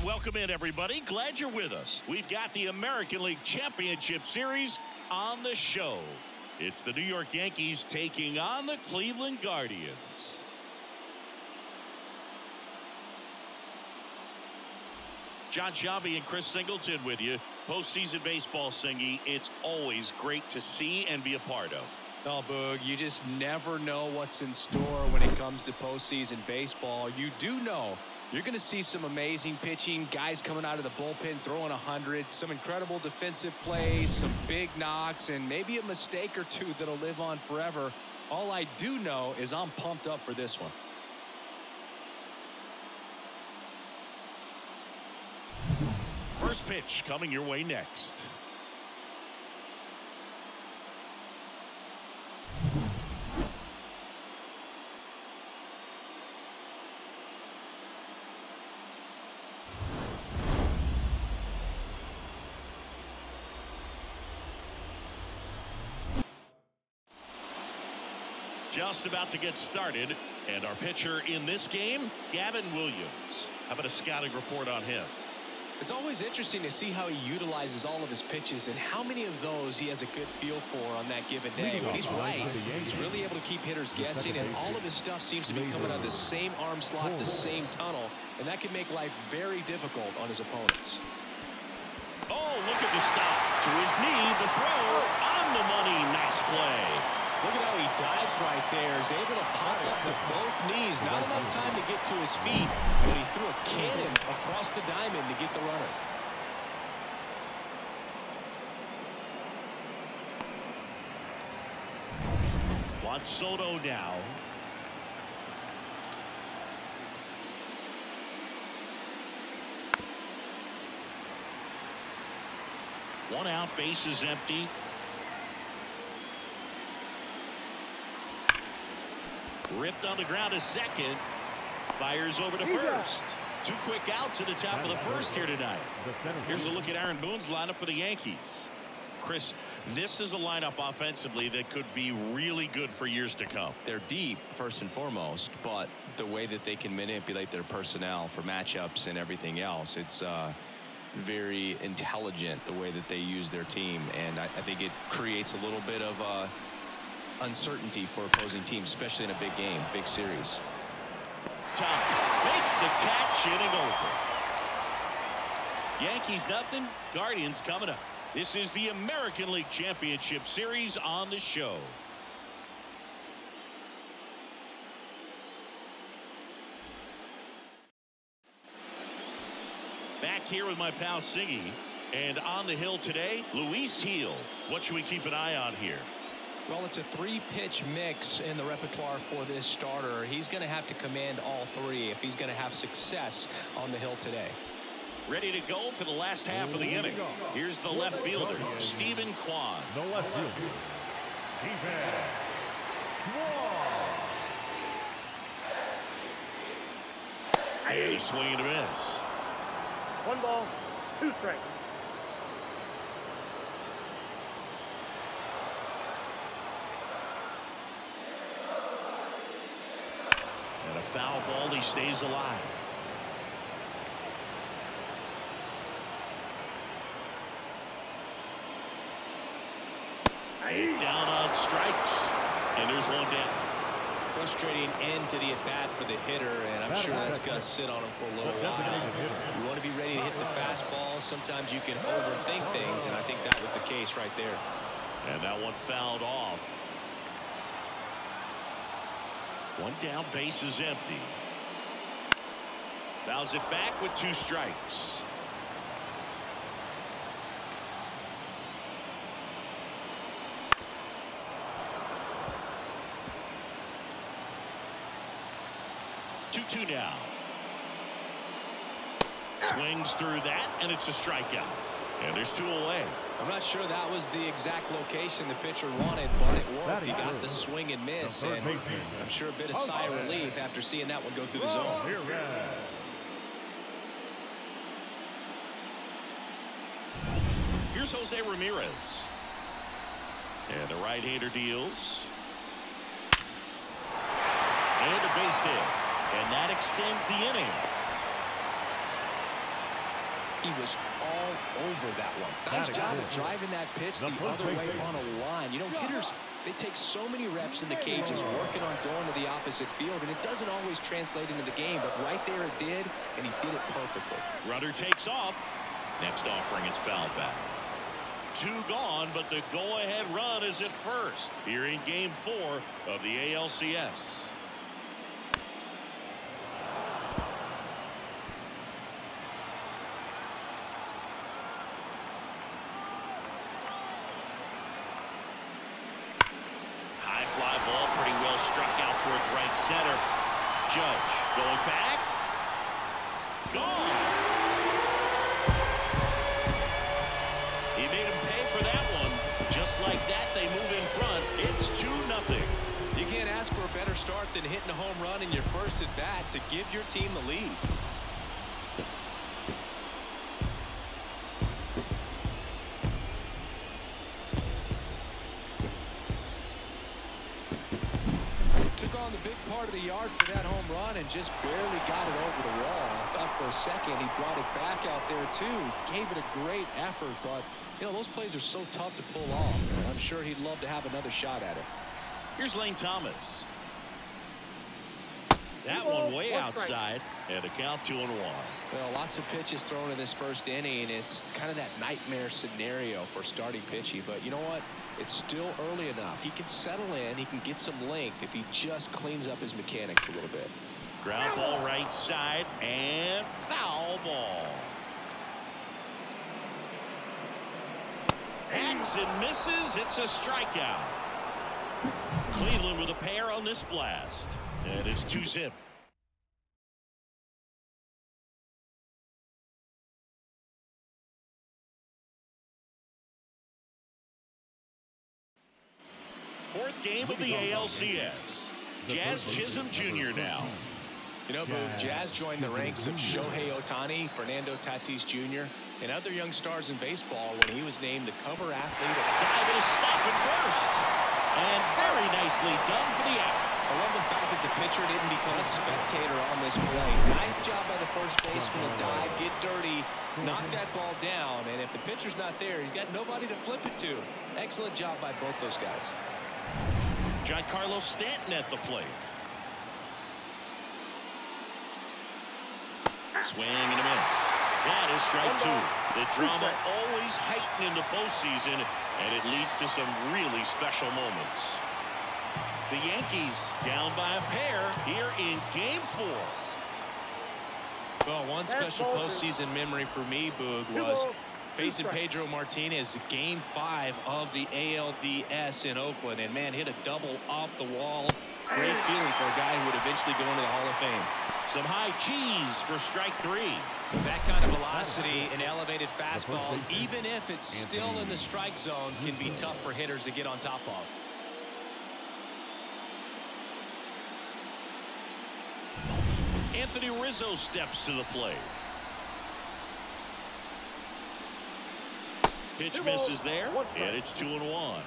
Welcome in, everybody. Glad you're with us. We've got the American League Championship Series on the show. It's the New York Yankees taking on the Cleveland Guardians. John Shabby and Chris Singleton with you. Postseason baseball, Singy. It's always great to see and be a part of. Oh, Boog, you just never know what's in store when it comes to postseason baseball. You do know you're going to see some amazing pitching, guys coming out of the bullpen throwing 100, some incredible defensive plays, some big knocks, and maybe a mistake or two that'll live on forever. All I do know is I'm pumped up for this one. First pitch coming your way next. Just about to get started, and our pitcher in this game, Gavin Williams. How about a scouting report on him? It's always interesting to see how he utilizes all of his pitches and how many of those he has a good feel for on that given day. When he's right, he's really able to keep hitters guessing, and all of his stuff seems to be coming out of the same arm slot, the same tunnel, and that can make life very difficult on his opponents. Oh, look at the stop. To his knee, the throw on the money. Nice play. Look at how he dives right there. He's able to pop up to both knees. Not enough time to get to his feet, but he threw a cannon across the diamond to get the runner. Juan Soto now. One out, base is empty. Ripped on the ground to second. Fires over to first. Two quick outs at the top of the first here tonight. Here's a look at Aaron Boone's lineup for the Yankees. Chris, this is a lineup offensively that could be really good for years to come. They're deep, first and foremost, but the way that they can manipulate their personnel for matchups and everything else, it's very intelligent the way that they use their team, and I think it creates a little bit of uncertainty for opposing teams, especially in a big game, big series. Thomas makes the catch, inning over. Yankees nothing, Guardians coming up. This is the American League Championship Series on the show. Back here with my pal Siggy, and on the hill today, Luis Gil. What should we keep an eye on here? Well, it's a three-pitch mix in the repertoire for this starter. He's going to have to command all three if he's going to have success on the hill today. Ready to go for the last half of the inning. Here's the left fielder, Stephen Kwan. The left fielder, Stephen Kwan. A swing and a miss. 1 ball, 2 strikes. And a foul ball, he stays alive. Down on strikes, and there's one down. Frustrating end to the at-bat for the hitter, and I'm sure that's going to sit on him for a little while. You want to be ready to hit the fastball. Sometimes you can overthink things, and I think that was the case right there. And that one fouled off. One down, base is empty. Fouls it back with 2 strikes. Two now. Swings through that, and it's a strikeout. And there's 2 away. I'm not sure that was the exact location the pitcher wanted, but it worked. He got the swing and miss, and I'm sure a bit of sigh of relief after seeing that one go through the zone. Here's Jose Ramirez. And the right-hander deals. And a base hit. And that extends the inning. He was all over that one. Nice job of driving that pitch the other way on a line. You know, hitters, they take so many reps in the cages working on going to the opposite field, and it doesn't always translate into the game, but right there it did, and he did it perfectly. Runner takes off. Next offering is fouled back. 2 gone, but the go-ahead run is at first here in Game 4 of the ALCS. High fly ball, pretty well struck out towards right center. Judge going back. Gone. Like that, they move in front. It's 2-0. You can't ask for a better start than hitting a home run in your first at bat to give your team the lead. Took on the big part of the yard for that home run and just barely got it over the wall. I thought for a second he brought it back out there too. Gave it a great effort, but you know, those plays are so tough to pull off. I'm sure he'd love to have another shot at it. Here's Lane Thomas. That one way outside, and the count 2-1. Well, lots of pitches thrown in this first inning. It's kind of that nightmare scenario for starting pitching. But you know what? It's still early enough. He can settle in. He can get some length if he just cleans up his mechanics a little bit. Ground ball right side, and foul ball. Hacks and misses. It's a strikeout. Cleveland with a pair on this blast. And it's 2-zip. Fourth game of the ALCS. Jazz Chisholm Jr. now. You know, Boog, Jazz joined the ranks of Shohei Ohtani, Fernando Tatis Jr., and other young stars in baseball when he was named the cover athlete. Dive and a stop at first. And very nicely done for the out. I love the fact that the pitcher didn't become a spectator on this play. Nice job by the first baseman to dive, get dirty, knock that ball down, and if the pitcher's not there, he's got nobody to flip it to. Excellent job by both those guys. Giancarlo Stanton at the plate. Swing and a miss. That is strike 2. The drama always heightened in the postseason, and it leads to some really special moments. The Yankees down by a pair here in Game 4. Well, one special postseason memory for me, Boog, was facing Pedro Martinez Game 5 of the ALDS in Oakland, and man, hit a double off the wall. Great feeling for a guy who would eventually go into the Hall of Fame. Some high cheese for strike 3. That kind of velocity, an elevated fastball, even if it's still in the strike zone, can be tough for hitters to get on top of. Anthony Rizzo steps to the plate. Pitch misses there, and it's 2-1.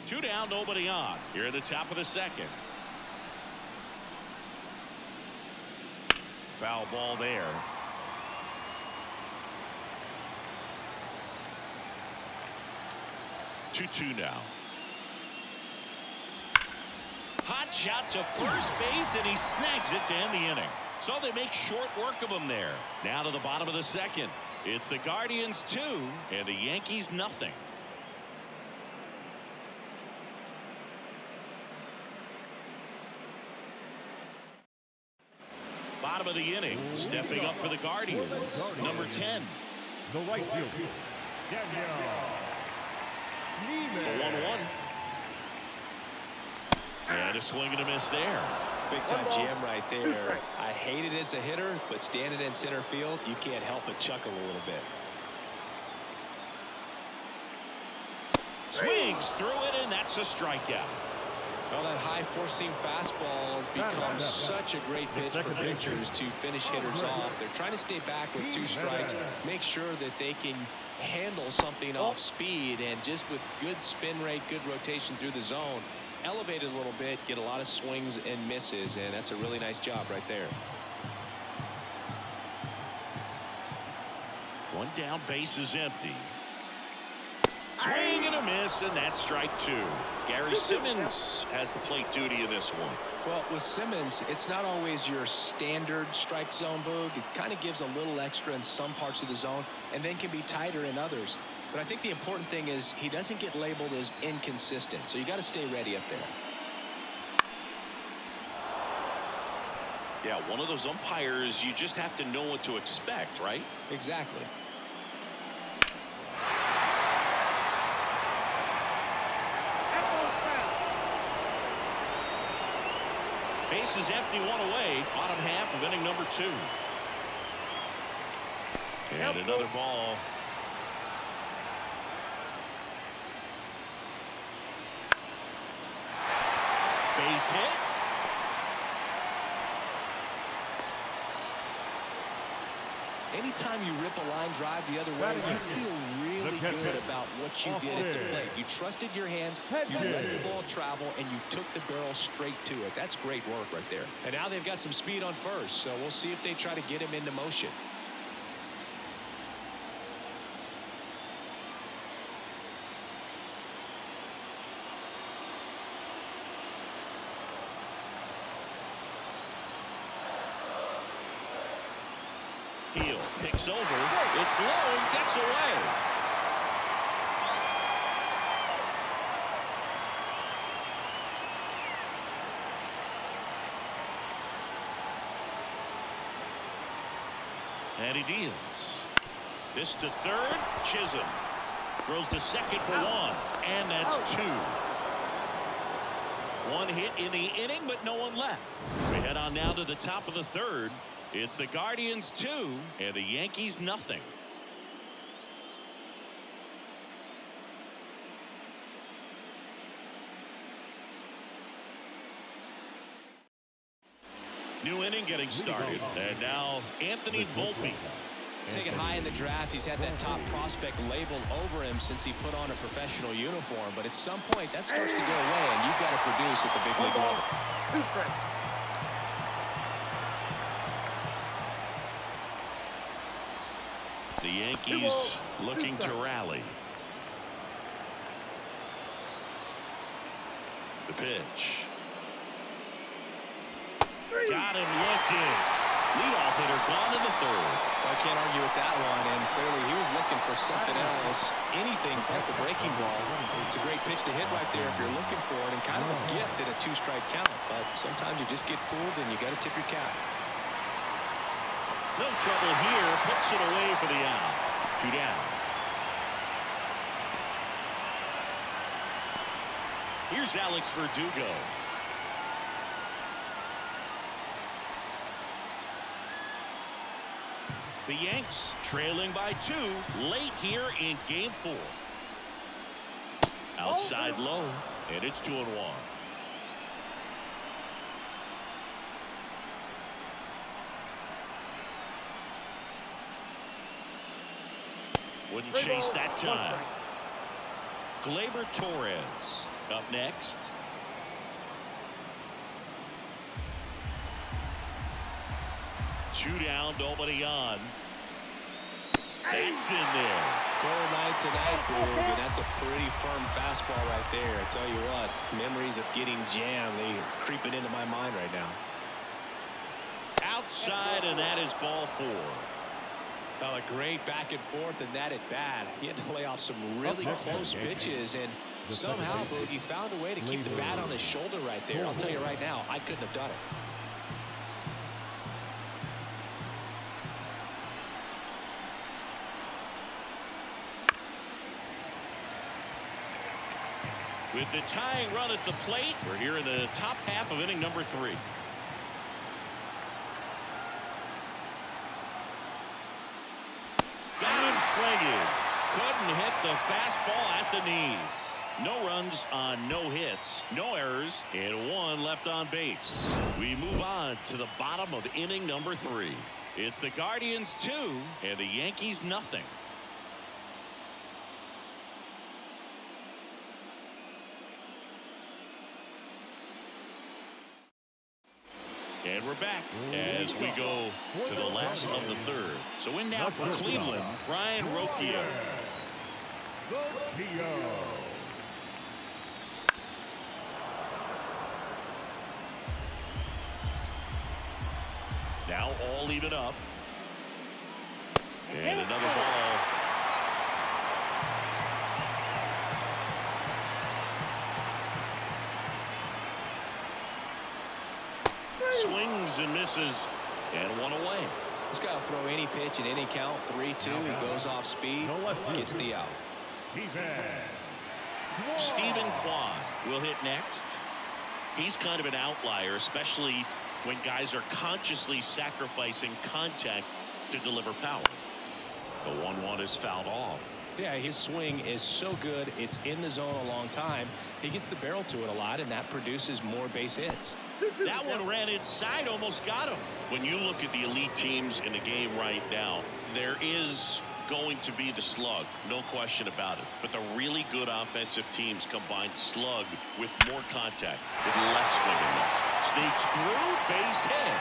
Two down, nobody on. Here at the top of the second. Foul ball there. 2-2 now. Hot shot to first base, and he snags it to end the inning. So they make short work of him there. Now to the bottom of the second. It's the Guardians 2 and the Yankees nothing. Bottom of the inning, stepping up for the Guardians, number 10. The right fielder, Daniel. The 1-1. And a swing and a miss there. Big time jam right there. I hate it as a hitter, but standing in center field, you can't help but chuckle a little bit. Swings through it, and that's a strikeout. Well, that high four-seam fastball has become such a great pitch for pitchers to finish hitters off. They're trying to stay back with 2 strikes, make sure that they can handle something off speed, and just with good spin rate, good rotation through the zone, elevate it a little bit, get a lot of swings and misses, and that's a really nice job right there. One down, base is empty. Swing and a miss, and that's strike 2. Gary Simmons has the plate duty in this one. Well, with Simmons, it's not always your standard strike zone, Boog. It kind of gives a little extra in some parts of the zone and then can be tighter in others. But I think the important thing is he doesn't get labeled as inconsistent, so you got to stay ready up there. Yeah, one of those umpires, you just have to know what to expect, right? Exactly. Base is empty, one away. Bottom half of inning number 2. And another ball. Base hit. Anytime you rip a line drive the other way, you feel really good about what you did at the plate. You trusted your hands, you let the ball travel, and you took the barrel straight to it. That's great work right there. And now they've got some speed on first, so we'll see if they try to get him into motion. Heel picks over. It's low and gets away. And he deals. This to third. Chisholm throws to second for 1. And that's 2. One hit in the inning, but no one left. We head on now to the top of the 3rd. It's the Guardians 2 and the Yankees nothing. New inning getting started. And now Anthony Volpe. Taken high in the draft, he's had that top prospect labeled over him since he put on a professional uniform. But at some point, that starts to go away, and you've got to produce at the big league level. The Yankees looking to rally. The pitch. Got him looking. Leadoff hitter gone in the 3rd. Well, I can't argue with that one, and clearly he was looking for something else, anything but the breaking ball. It's a great pitch to hit right there if you're looking for it, and kind of a gift at a 2-strike count. But sometimes you just get fooled and you got to tip your cap. No trouble here. Puts it away for the out. 2 down. Here's Alex Verdugo. The Yanks trailing by 2 late here in game 4. Outside low, and it's 2-1. Wouldn't chase that time. Gleyber Torres up next. Two down, nobody on. That's in there. Cold night tonight, Boog, and that's a pretty firm fastball right there. I tell you what, memories of getting jammed, they creeping into my mind right now. Outside, and that is ball 4. Oh, a great back and forth, and that at bat. He had to lay off some really close pitches, and somehow, Boog, he found a way to keep the bat on his shoulder right there. I'll tell you right now, I couldn't have done it. With the tying run at the plate, we're here in the top half of inning number 3. Got him swinging. Couldn't hit the fastball at the knees. No runs on no hits, no errors, and 1 left on base. We move on to the bottom of inning number 3. It's the Guardians 2 and the Yankees nothing. And we're back as we go to the last of the third. So in now for Cleveland, Brian Rocchio. Now all even up. And another ball. Swings and misses, and one away. He's got to throw any pitch in any count. 3-2. He goes off speed, gets the out. Stephen Kwan will hit next. He's kind of an outlier, especially when guys are consciously sacrificing contact to deliver power. The 1-1 is fouled off. Yeah, his swing is so good. It's in the zone a long time. He gets the barrel to it a lot, and that produces more base hits. That one ran inside, almost got him. When you look at the elite teams in the game right now, there is going to be the slug, no question about it. But the really good offensive teams combine slug with more contact, with less swing and miss. Sneaks through, base hit.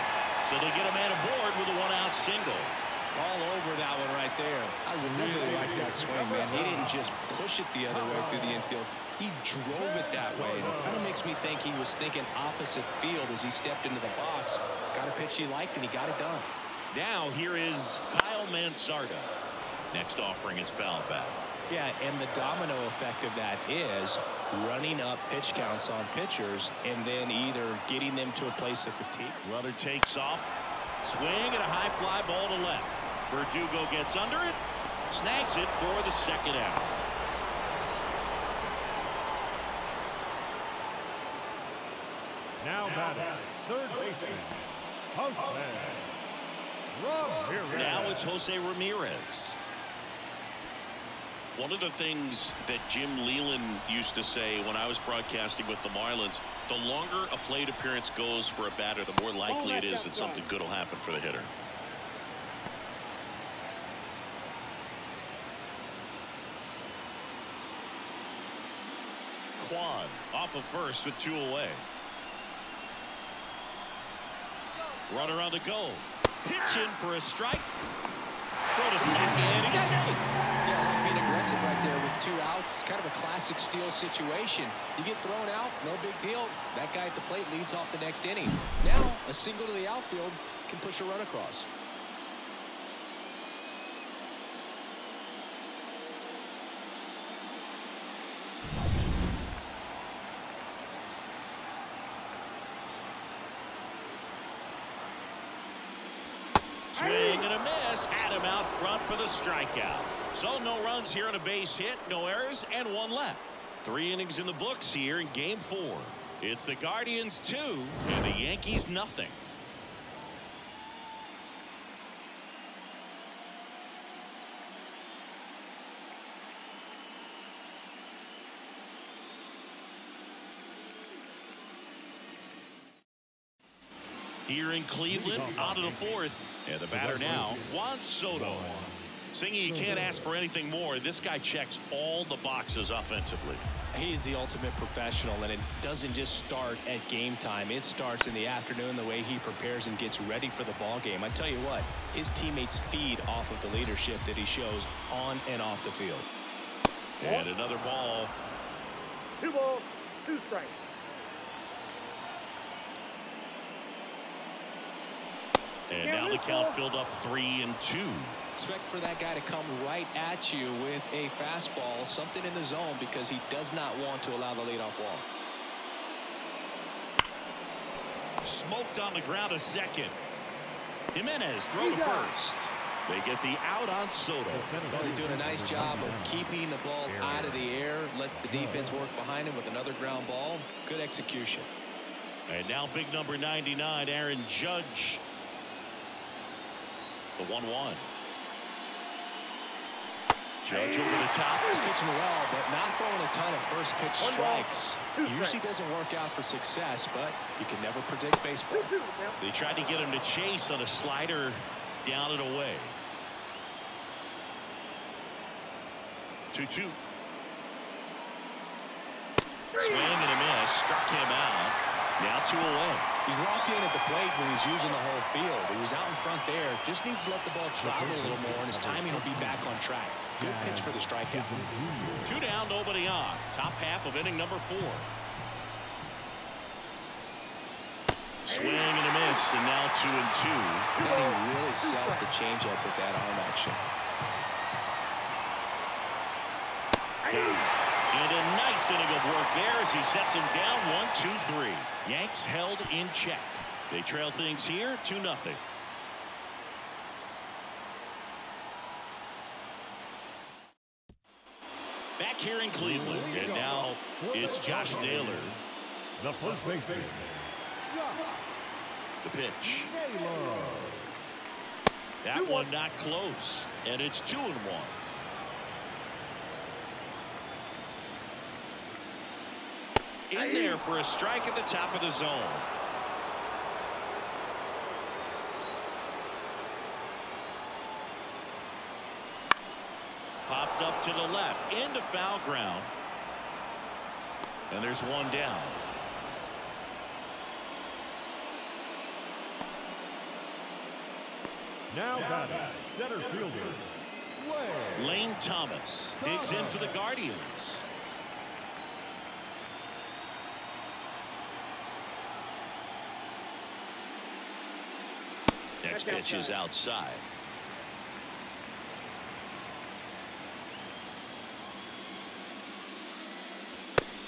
So they get a man aboard with a one-out single. All over that one right there. I really like that swing, man. He didn't just push it the other way through the infield. He drove it that way. And it kind of makes me think he was thinking opposite field as he stepped into the box. Got a pitch he liked, and he got it done. Now here is Kyle Mansarda. Next offering is fouled back. Yeah, and the domino effect of that is running up pitch counts on pitchers and then either getting them to a place of fatigue. Runner takes off. Swing and a high fly ball to left. Verdugo gets under it. Snags it for the second out. Now batting, third baseman, Ramirez. Now it's Jose Ramirez. One of the things that Jim Leland used to say when I was broadcasting with the Marlins, the longer a plate appearance goes for a batter, the more likely it is that something good will happen for the hitter. Kwan off of first with 2 away. Runner on the go. Pitch in for a strike. Throw to second. He's safe. Yeah, being aggressive right there with 2 outs. It's kind of a classic steal situation. You get thrown out, no big deal. That guy at the plate leads off the next inning. Now a single to the outfield can push a run across. Swing and a miss. Had him out front for the strikeout. So no runs here on a base hit, no errors, and 1 left. 3 innings in the books here in game 4. It's the Guardians 2 and the Yankees nothing. Here in Cleveland, on to the 4th. And the batter now, Juan Soto. Singy, you can't ask for anything more. This guy checks all the boxes offensively. He's the ultimate professional, and it doesn't just start at game time. It starts in the afternoon, the way he prepares and gets ready for the ball game. I tell you what, his teammates feed off of the leadership that he shows on and off the field. And another ball. 2 balls, 2 strikes. And now the count filled up 3-2. Expect for that guy to come right at you with a fastball, something in the zone, because he does not want to allow the leadoff walk. Smoked on the ground a second. Jimenez throw to first. They get the out on Soto. Well, he's doing a nice job of keeping the ball out of the air. Lets the defense work behind him with another ground ball. Good execution. And now big number 99, Aaron Judge. The 1-1. Judge over the top. He's pitching well, but not throwing a ton of first pitch strikes. Usually doesn't work out for success, but you can never predict baseball. They tried to get him to chase on a slider down and away. 2-2. Swing and a miss. Struck him out. Now 2 away. He's locked in at the plate when he's using the whole field. He was out in front there. Just needs to let the ball travel a little more, and his timing will be back on track. Good pitch for the strikeout. 2 down, nobody on. Top half of inning number 4. Swing and a miss, and now 2-2. And he really sells the changeup with that arm action. And a nice inning of work there as he sets him down 1-2-3. Yanks held in check. They trail things here 2-0. Back here in Cleveland, and now it's Josh Naylor. The first baseman. The pitch. That one not close, and it's 2-1. In there for a strike at the top of the zone. Popped up to the left into foul ground. And there's 1 down. Now batting, center fielder, Lane Thomas digs in for the Guardians. Next pitch is outside.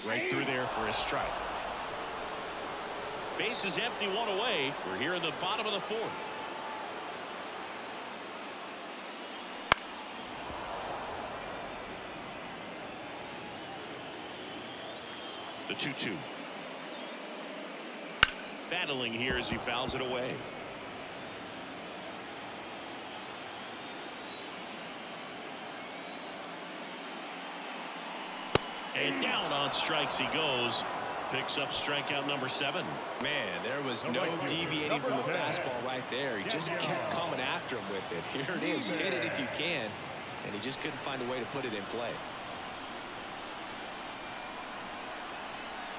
Right through there for a strike. Base is empty, 1 away. We're here in the bottom of the 4th. The 2-2. Battling here as he fouls it away. And down on strikes he goes. Picks up strikeout number 7. Man, there was no deviating from the fastball right there. He just kept coming after him with it. Here it is. Hit it if you can. And he just couldn't find a way to put it in play.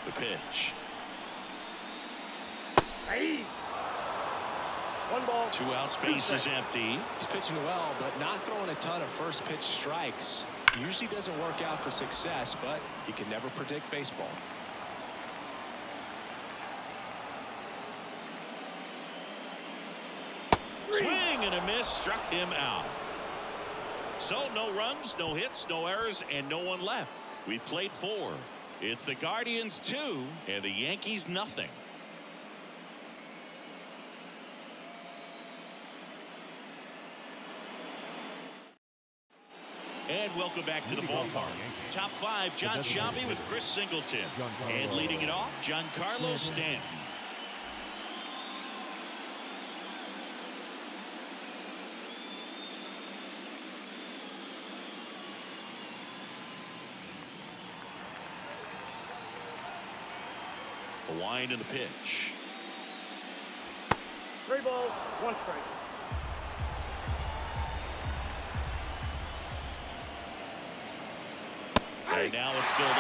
The pitch. 1 ball. 2 outs, base is empty. He's pitching well, but not throwing a ton of first pitch strikes. Usually doesn't work out for success, but you can never predict baseball. Swing and a miss, struck him out. So no runs, no hits, no errors, and no one left. We played 4. It's the Guardians 2 and the Yankees nothing. And welcome back to the ballpark. Top 5, John Shelby with Chris Singleton. And leading it off, Giancarlo Stanton. A wind in the pitch. 3 balls, 1 strike. And now it's filled up.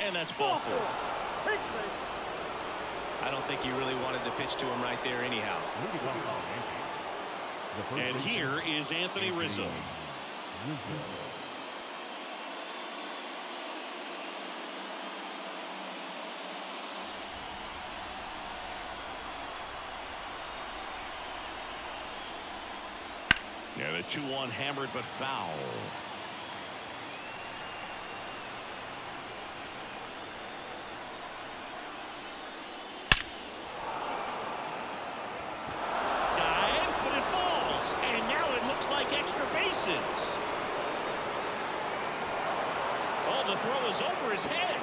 3-2. And that's ball 4. I don't think he really wanted to pitch to him right there anyhow. And here is Anthony Rizzo. Yeah, the 2-1 hammered but foul. Dives, but it falls. And now it looks like extra bases. Oh, the throw is over his head.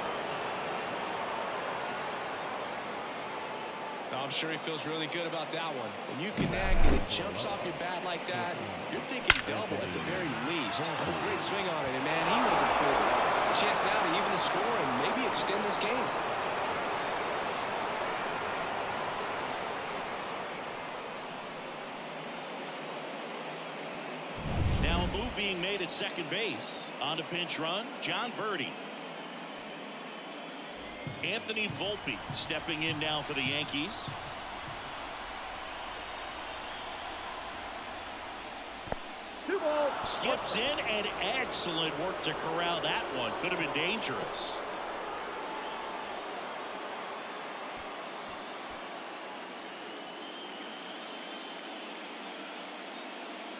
I'm sure he feels really good about that one. When you connect and it jumps off your bat like that, you're thinking double at the very least. A great swing on it, and man, he wasn't fooled. A chance now to even the score and maybe extend this game. move being made at second base. On to pinch run, John Birdie. Anthony Volpe stepping in now for the Yankees. Skips in, and excellent work to corral that one. Could have been dangerous.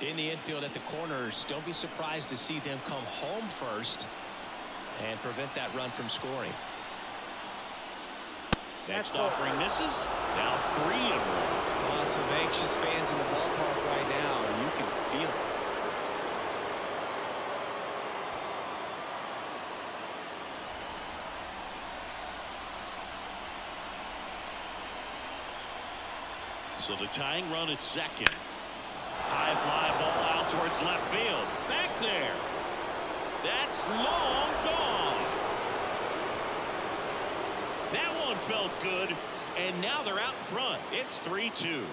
In the infield at the corners, don't be surprised to see them come home first and prevent that run from scoring. Next offering misses. Now 3-1. Lots of anxious fans in the ballpark right now. You can feel it. So the tying run at second. High fly ball out towards left field. Back there. That's long gone. That one felt good. And now they're out in front. It's 3-2.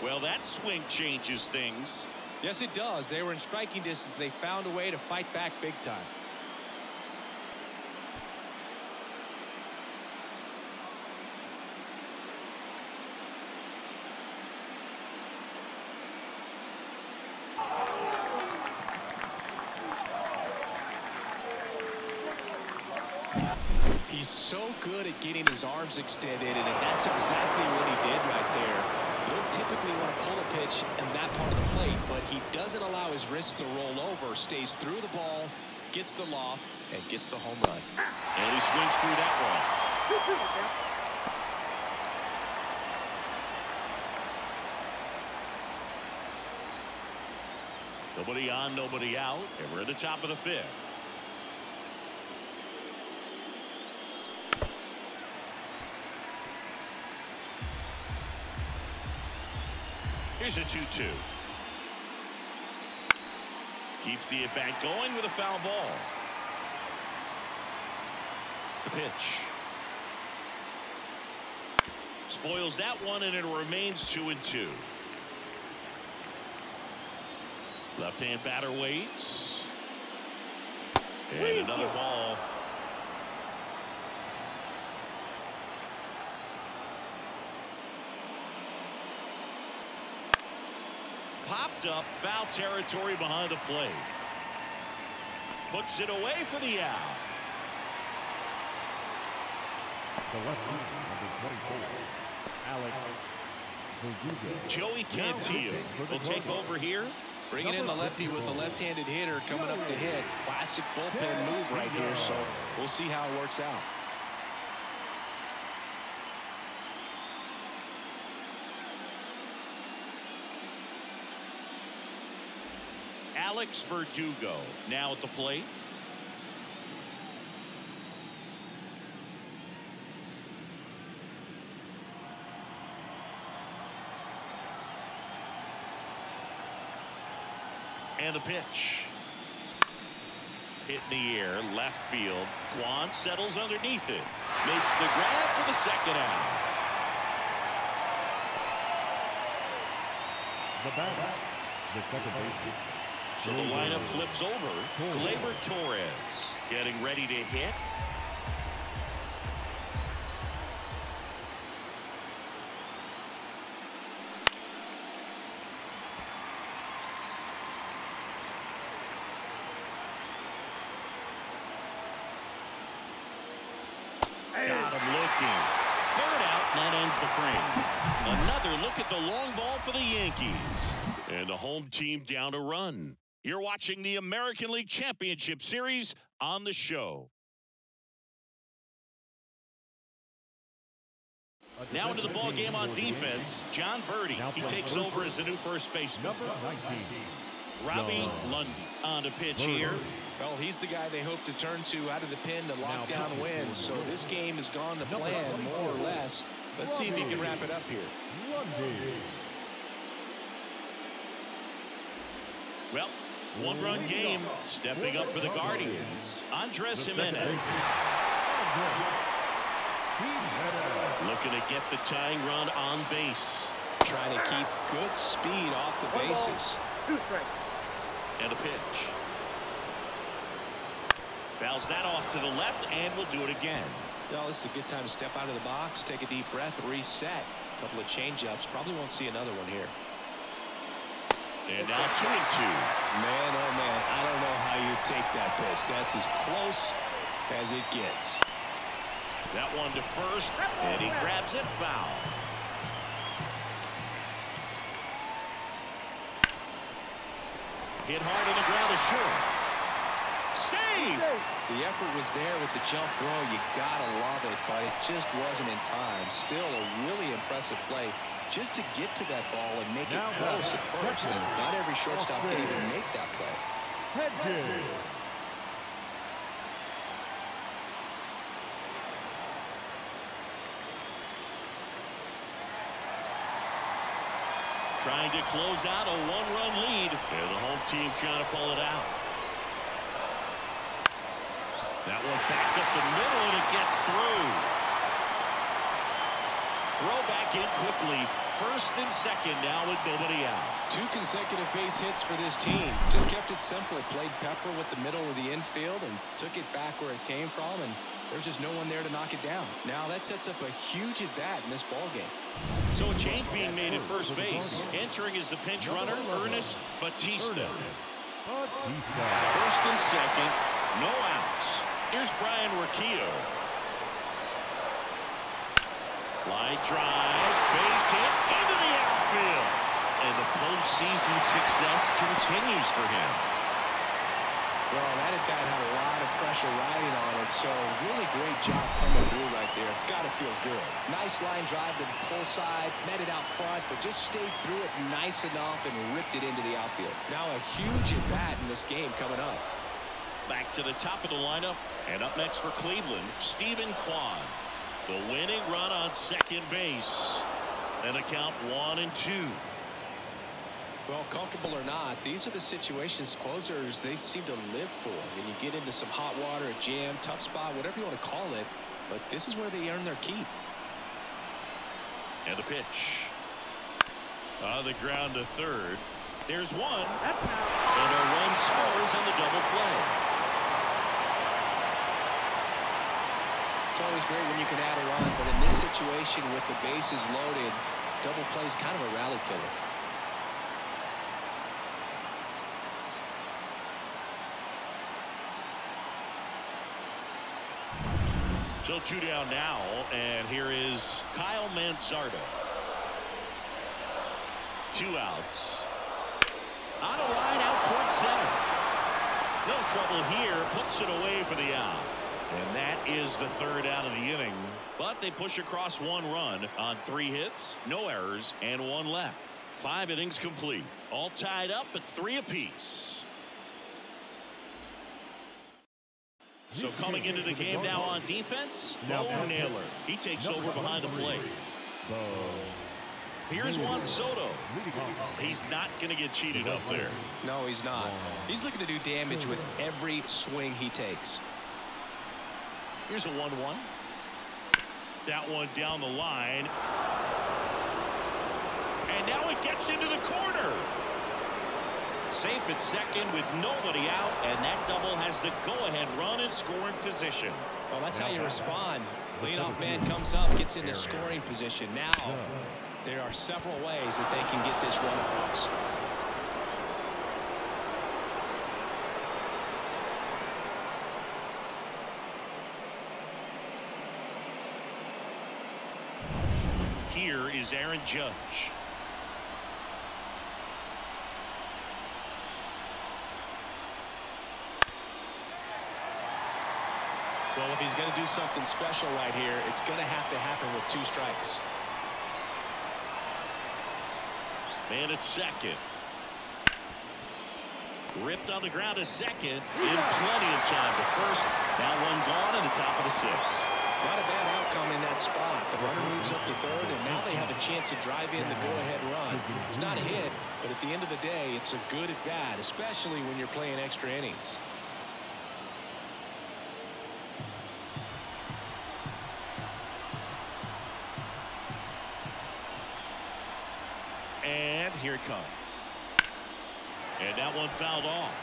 Well, that swing changes things. Yes, it does. They were in striking distance. They found a way to fight back big time. He's so good at getting his arms extended, and that's exactly what he did right there. You don't typically want to pull a pitch in that part of the plate, but he doesn't allow his wrists to roll over, stays through the ball, gets the loft, and gets the home run. And he swings through that one. Nobody on, nobody out, and we're at the top of the fifth. Here's a 2-2. Keeps the at-bat going with a foul ball. The pitch. Spoils that one, and it remains 2-2. Left-hand batter waits. And another ball. Popped up, foul territory behind the plate. Puts it away for the out. The lefty, number 24, Alex. Joey Cantillo will take over here. Bringing in the lefty with the left-handed hitter coming up to hit. Classic bullpen move right here, so we'll see how it works out. Alex Verdugo now at the plate. And the pitch. Hit in the air, left field. Quan settles underneath it. Makes the grab for the second out. The batter, the second baseman. So the lineup flips over. Gleyber Torres getting ready to hit. Got him looking. Third out, and that ends the frame. Another look at the long ball for the Yankees. And the home team down a run. You're watching the American League Championship Series on the show. Now into the ball game on defense, John Birdie. He takes over as the new first baseman. Number 19. Robbie Lundy on to pitch here. Well, he's the guy they hope to turn to out of the pen to lock down wins. So this game has gone to plan more or less. Let's see if he can wrap it up here. Well, one-run game. Stepping up for the Guardians, Andres Jimenez. Looking to get the tying run on base. Trying to keep good speed off the bases. And a pitch. Fouls that off to the left and will do it again. Well, this is a good time to step out of the box, take a deep breath, reset. A couple of change-ups. Probably won't see another one here. And now 2-2. Man, oh man, I don't know how you take that pitch. That's as close as it gets. That one to first, and he grabs it, foul. Hit hard on the ground is short. Save! The effort was there with the jump throw. You gotta love it, but it just wasn't in time. Still a really impressive play just to get to that ball and make it close at first. And not every shortstop can even make that play. Trying to close out a one-run lead. And the home team trying to pull it out. That one back up the middle, and it gets through. Throw back in quickly. First and second now with nobody out. 2 consecutive base hits for this team. Just kept it simple. Played pepper with the middle of the infield and took it back where it came from, and there's just no one there to knock it down. Now that sets up a huge at-bat in this ball game. So a change being made at first base. Entering is the pinch runner, Ernest Batista. First and second, no outs. Here's Brian Urquijo. Line drive, base hit into the outfield. And the postseason success continues for him. Well, that at-bat had a lot of pressure riding on it, so really great job coming through right there. It's got to feel good. Nice line drive to the pull side, met it out front, but just stayed through it nice enough and ripped it into the outfield. Now a huge at-bat in this game coming up. Back to the top of the lineup, and up next for Cleveland, Stephen Kwan. The winning run on second base. And a count 1-2. Well, comfortable or not, these are the situations closers they seem to live for. When you get into some hot water, a jam, tough spot, whatever you want to call it, but this is where they earn their keep. And the pitch. On the ground to third. There's one. And a run scores on the double play. It's always great when you can add a run, but in this situation with the bases loaded, double play is kind of a rally killer. So 2 down now, and here is Kyle Manzardo. 2 outs. On a line out towards center. No trouble here, puts it away for the out. And that is the 3rd out of the inning. But they push across 1 run on 3 hits, no errors, and 1 left. 5 innings complete. All tied up at 3 apiece. So coming into the game now on defense, Bo Naylor. He takes over behind the plate. Here's Juan Soto. He's not going to get cheated up there. No, he's not. He's looking to do damage with every swing he takes. Here's a 1-1. That one down the line. And now it gets into the corner. Safe at second with nobody out, and that double has the go-ahead run in scoring position. Well, that's how you respond. Leadoff man comes up, gets into scoring position. Now, there are several ways that they can get this run across. Here is Aaron Judge. Well, if he's going to do something special right here, it's going to have to happen with 2 strikes. Man at second. Ripped on the ground to second. In plenty of time to first. Now 1 gone in the top of the 6th. Not a bad outcome in that spot. The runner moves up to third, and now they have a chance to drive in the go-ahead run. It's not a hit, but at the end of the day, it's a good at-bat, especially when you're playing extra innings. And here it comes. And that one fouled off.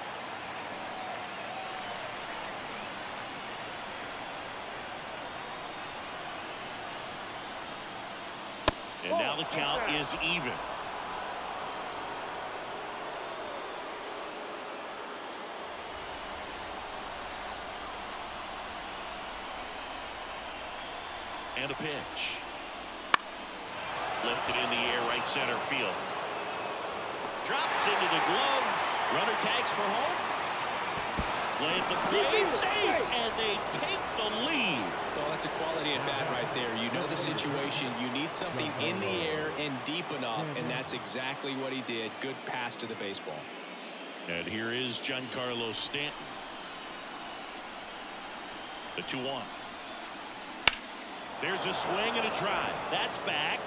And now the count is even. And a pitch. Lifted in the air, right center field. Drops into the glove. Runner tags for home. Played the play, save, and they take the lead. Well, that's a quality at bat right there. You know the situation. You need something in the air and deep enough, and that's exactly what he did. Good pass to the baseball. And here is Giancarlo Stanton. The 2-1. There's a swing and a drive. That's back.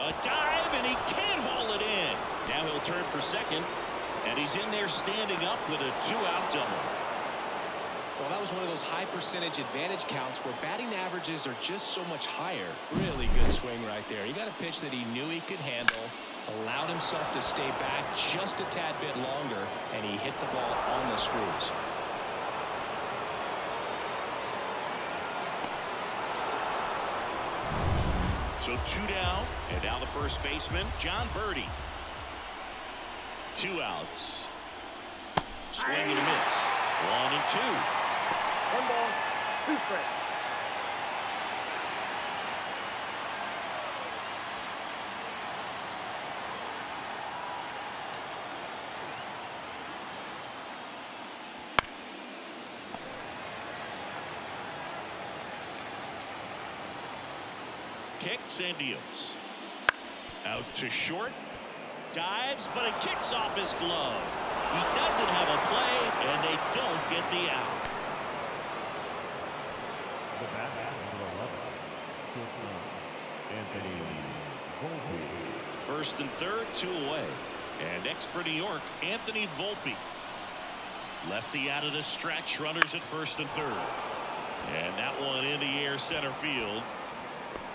A dive, and he can't haul it in. Now he'll turn for second, and he's in there standing up with a 2-out double. Well, that was one of those high percentage advantage counts where batting averages are just so much higher. Really good swing right there. He got a pitch that he knew he could handle, allowed himself to stay back just a tad bit longer, and he hit the ball on the screws. So 2 down, and now the first baseman, John Birdie. 2 outs. Swing and a miss. 1 and 2. 1 ball, 2 strikes. Kicks and deals. Out to short. Dives, but it kicks off his glove. He doesn't have a play, and they don't get the out. The bat, number 11, shortstop, Anthony Volpe. First and third, 2 away. And next for New York, Anthony Volpe. Lefty out of the stretch, runners at first and third. And that one in the air center field.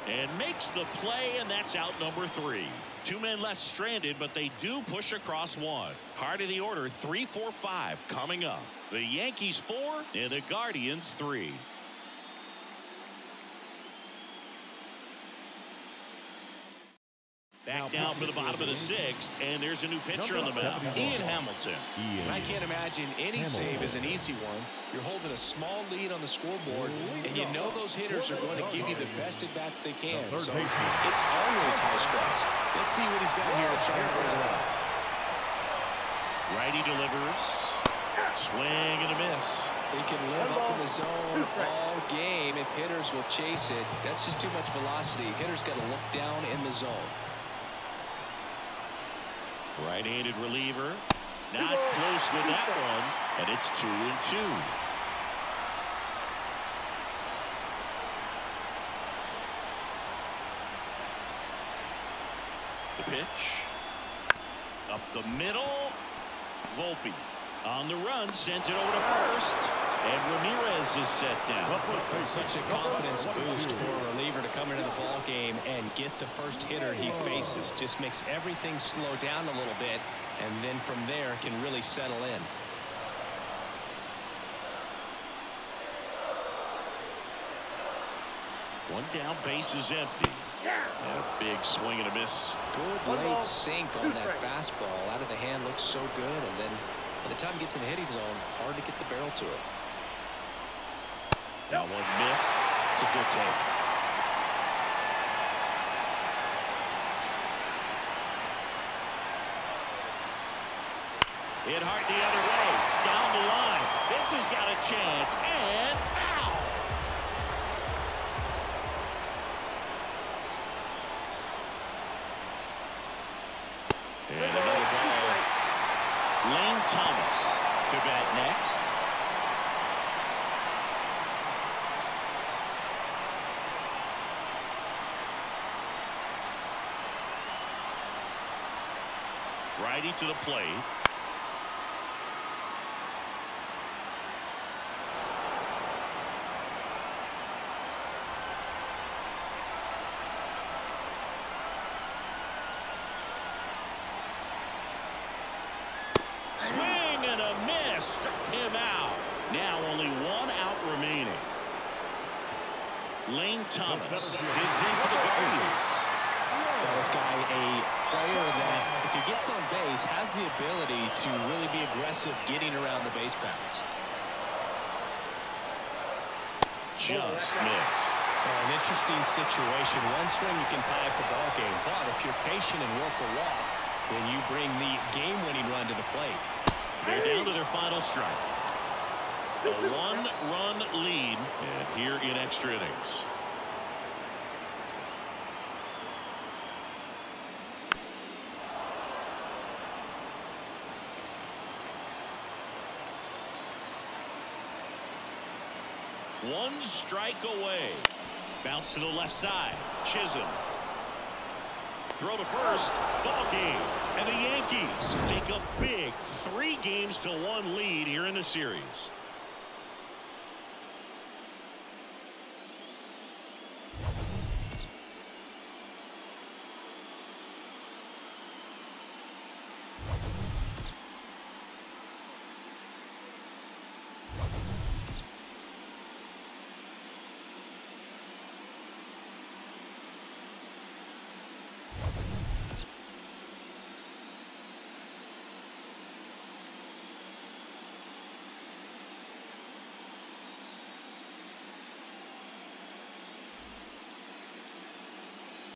And makes the play, and that's out number 3. 2 men left stranded, but they do push across 1. Part of the order, 3, 4, 5 coming up. The Yankees 4 and the Guardians 3. Back down for the bottom of the 6th, and there's a new pitcher on the mound, Ian Hamilton. And I can't imagine any save is an easy one. You're holding a small lead on the scoreboard, and you know those hitters are going to give you the best at bats they can. So it's always high stress. Let's see what he's got here to try and close it out. Righty delivers. Swing and a miss. They can live up in the zone all game if hitters will chase it. That's just too much velocity. Hitters got to look down in the zone. Right-handed reliever. Not close with that one, and it's 2 and 2. The pitch. Up the middle. Volpe on the run, sent it over to first, and Ramirez is set down. Such a confidence boost for a reliever to come into the ball game and get the first hitter he faces. Just makes everything slow down a little bit, and then from there can really settle in. One down, base is empty. And a big swing and a miss. Good late sink on that fastball. Out of the hand, looks so good, and then by the time it gets in the hitting zone, hard to get the barrel to it. That one missed. It's a good take. Hit hard the other way. Down the line. This has got a chance. And foul. And another ball. Lane Thomas to bat next. Righty to the plate. Swing and a miss. Struck him out. Now only one out remaining. Lane Thomas digs in for the Guardians. Well, this guy, a player that, if he gets on base, has the ability to really be aggressive getting around the base paths. Just missed. An interesting situation. One swing you can tie up the ball game, but if you're patient and work a walk, then you bring the game-winning run to the plate. They're down to their final strike. A one-run lead and here in extra innings. One strike away. Bounce to the left side. Chisholm. Throw to first. Ball game. And the Yankees take a big 3-1 lead here in the series.